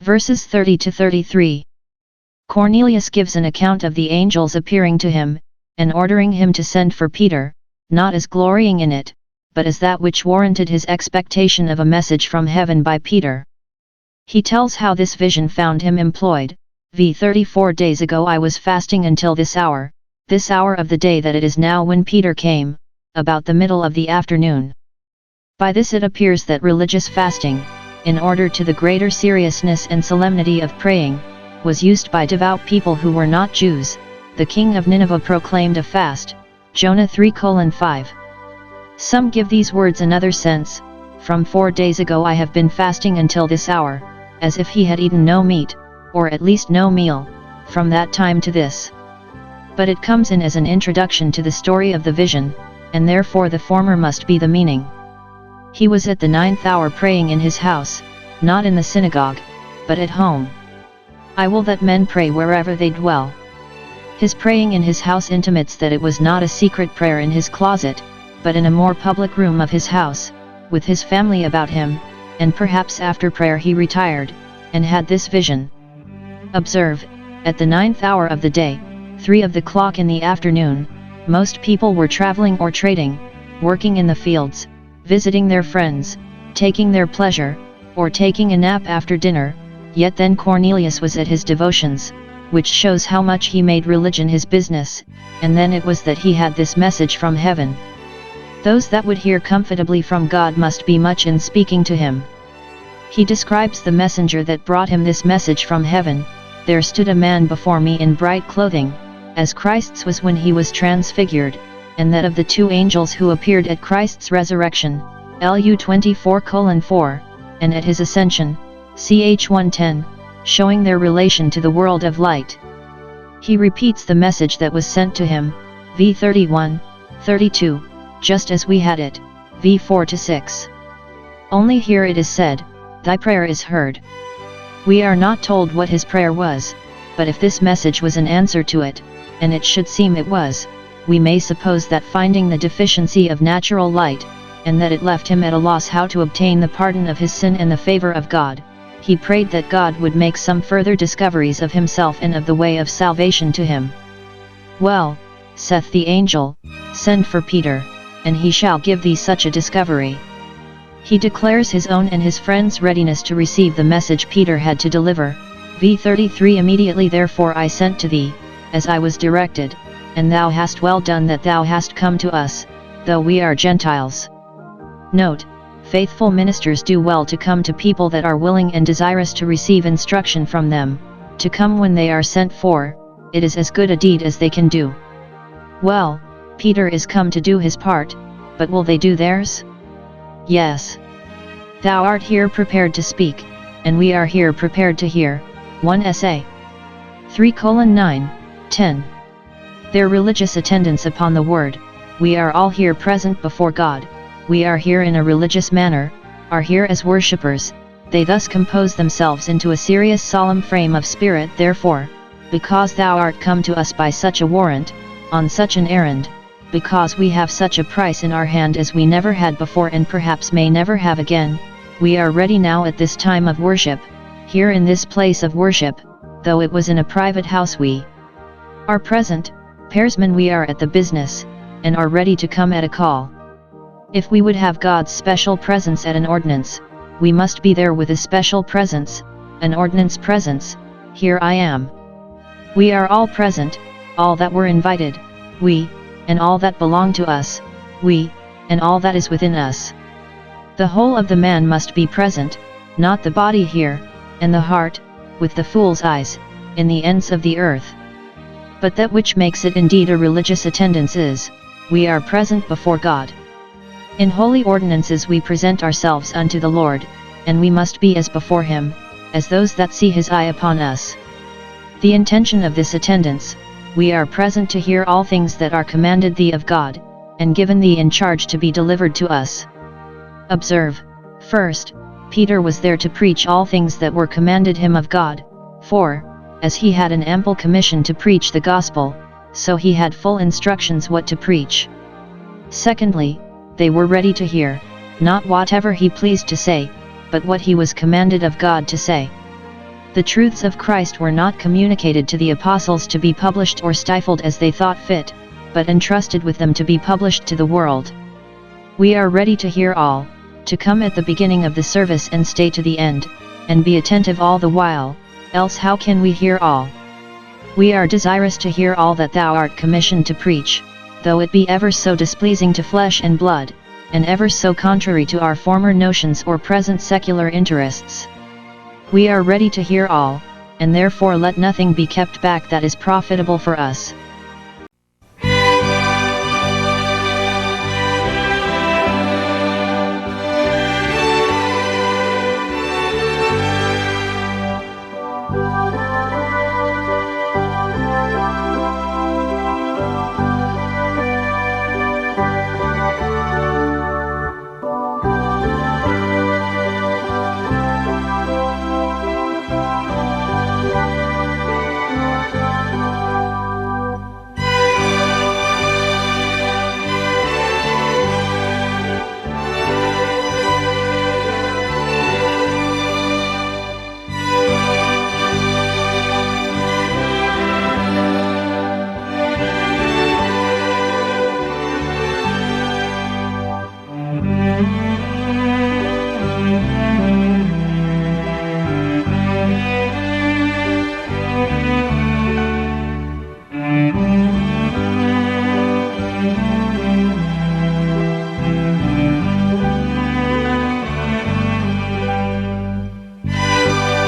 Verses 30 to 33. Cornelius gives an account of the angels appearing to him, and ordering him to send for Peter, not as glorying in it, but as that which warranted his expectation of a message from heaven by Peter. He tells how this vision found him employed. 34 days ago I was fasting until this hour of the day that it is now, when Peter came, about the middle of the afternoon. By this it appears that religious fasting, in order to the greater seriousness and solemnity of praying, was used by devout people who were not Jews. The king of Nineveh proclaimed a fast, Jonah 3:5. Some give these words another sense, from 4 days ago I have been fasting until this hour, as if he had eaten no meat, or at least no meal, from that time to this. But it comes in as an introduction to the story of the vision, and therefore the former must be the meaning. He was at the 9th hour praying in his house, not in the synagogue, but at home. I will that men pray wherever they dwell. His praying in his house intimates that it was not a secret prayer in his closet, but in a more public room of his house, with his family about him, and perhaps after prayer he retired, and had this vision. Observe, at the 9th hour of the day, 3 of the clock in the afternoon, most people were traveling or trading, working in the fields, visiting their friends, taking their pleasure, or taking a nap after dinner, yet then Cornelius was at his devotions, which shows how much he made religion his business, and then it was that he had this message from heaven. Those that would hear comfortably from God must be much in speaking to him. He describes the messenger that brought him this message from heaven. There stood a man before me in bright clothing, as Christ's was when he was transfigured, and that of the 2 angels who appeared at Christ's resurrection, Lu 24:4, and at his ascension, ch 1:10, showing their relation to the world of light. He repeats the message that was sent to him, v 31:32, just as we had it, v 4-6. Only here it is said, "Thy prayer is heard." We are not told what his prayer was, but if this message was an answer to it, and it should seem it was, we may suppose that finding the deficiency of natural light, and that it left him at a loss how to obtain the pardon of his sin and the favor of God, he prayed that God would make some further discoveries of himself and of the way of salvation to him. "Well," saith the angel, "send for Peter, and he shall give thee such a discovery." He declares his own and his friends' readiness to receive the message Peter had to deliver, v 33. Immediately therefore I sent to thee, as I was directed, and thou hast well done that thou hast come to us, though we are Gentiles. Note, faithful ministers do well to come to people that are willing and desirous to receive instruction from them, to come when they are sent for. It is as good a deed as they can do. Well, Peter is come to do his part, but will they do theirs? Yes. Thou art here prepared to speak, and we are here prepared to hear. 1 Sa. 3:9-10. Their religious attendance upon the word, we are all here present before God, we are here in a religious manner, are here as worshippers. They thus compose themselves into a serious solemn frame of spirit. Therefore, because thou art come to us by such a warrant, on such an errand, because we have such a price in our hand as we never had before and perhaps may never have again, we are ready now at this time of worship, here in this place of worship, though it was in a private house. We are present, pairsmen, we are at the business, and are ready to come at a call. If we would have God's special presence at an ordinance, we must be there with a special presence, an ordinance presence. Here I am. We are all present, all that were invited, we, and all that belong to us, we, and all that is within us. The whole of the man must be present, not the body here, and the heart, with the fool's eyes, in the ends of the earth. But that which makes it indeed a religious attendance is, we are present before God. In holy ordinances we present ourselves unto the Lord, and we must be as before him, as those that see his eye upon us. The intention of this attendance, we are present to hear all things that are commanded thee of God, and given thee in charge to be delivered to us. Observe, first, Peter was there to preach all things that were commanded him of God, for, as he had an ample commission to preach the gospel, so he had full instructions what to preach. Secondly, they were ready to hear, not whatever he pleased to say, but what he was commanded of God to say. The truths of Christ were not communicated to the apostles to be published or stifled as they thought fit, but entrusted with them to be published to the world. We are ready to hear all, to come at the beginning of the service and stay to the end, and be attentive all the while, else how can we hear all? We are desirous to hear all that thou art commissioned to preach, though it be ever so displeasing to flesh and blood, and ever so contrary to our former notions or present secular interests. We are ready to hear all, and therefore let nothing be kept back that is profitable for us.